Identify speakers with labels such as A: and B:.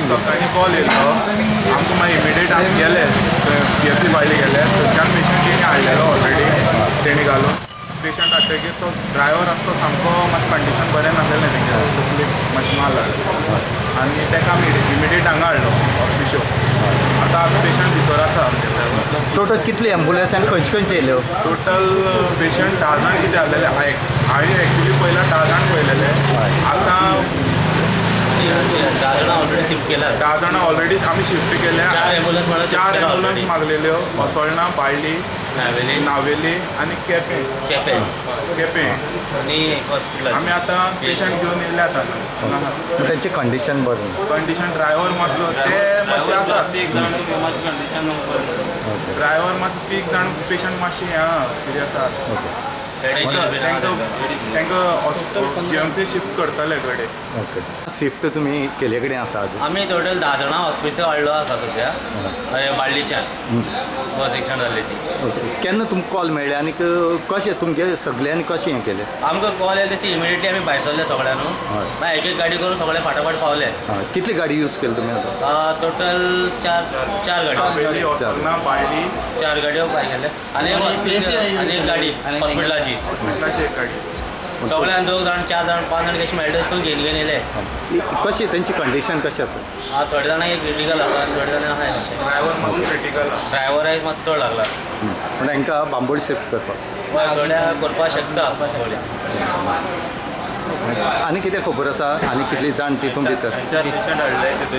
A: सकाळी कॉल येयलो आमकां मागीर इमिडिएट आमी गेले PSC बायले गेले थंयच्यान पेशंट तेणी हाडलेलो ऑलरेडी तेणी घालून पेशंट हाडटकीर तो ड्रायव्हर आसा तो सामको मातशें कंडिशन बरें नासलेलें तेंगे तकलेक मातशें मार लागलें आनी ताका आमी इमिडिएट हांगा हाडलो हॉस्पिशो आतां पेशंट भितर आसा आमचे सायब
B: टोटल कितली एम्बुलन्स आनी खंयचे खंयचे येयल्यो
A: टोटल पेशंट 10 जाण कितें आहलेले हांवें एक्चुली पयला 10 जाण पळयलेले आतां
C: 10 जाणां ऑलरेडी शिफ्ट केला
A: 10 जाणां ऑलरेडी आमी शिफ्ट केले
C: 4 एम्बुलन्स
A: 4 एम्बुलन्स मागलेल्यो असोळणा बाळ्ळी नावेली आनी केपें
C: आणि हॉस्पिटल
A: आमी आतां पेशंट घेवन येयले आतां
B: त्यांची कंडिशन बरी
A: कंडिशन ड्रायव्हर मातसो ते मातशें आसा
C: एक जण कंडिशन
A: ड्रायव्हर मातसो 3 जाण पेशंट मातशी सिरियस आसा तांकां हॉस्पिटल GMC शिफ्ट करतले कडे
B: ओके शिफ्ट तुमी केले कडेन आसा अजून
C: आम्ही टोटल 10 जाणां हॉस्पिटल हाडलो आसा सध्या बाळ्ळीच्यान बस एक्सिडेंट जाल्ली ती
B: ओके केन्ना तुमकां कॉल मेळ्ळे आनी कशें तुमगे सगळ्यांनी कशें हें केलें
C: आमकां कॉल येयले तशी इमिडिएटली आमी भायर सरले सगळ्यांनू मागीर एक एक गाडी करून सगळे फाटाफाट पावले
B: कितली गाडी यूज केली तुमी आतां
C: टोटल चार गाडी
A: नावेली असोळणा बाळ्ळी
C: 4 गाडयो भायर गेले आनी एक गाडी हॉस्पिटलाची
A: हॉस्पिटलाची एक गाडी
C: सगळ्यान 2 जाण 4 जाण 5 जाण कशी मेळटा तशें घेवन येयले
B: कशी त्यांची कंडिशन कशी आसा
C: थोडे जाणांक क्रिटिकल आसा आनी थोडे जाणां आसा तशें
A: ड्रायव्हर मातसो क्रिटिकल आसा
C: ड्रायव्हराक मातसो चड लागला
B: पूण तांकां बांबोळी शिफ्ट करपाक
C: थोड्या करपाक शकता
B: आनी कितें खबर आसा आनी कितली जाण तितून भितर
A: पेशंट हाडले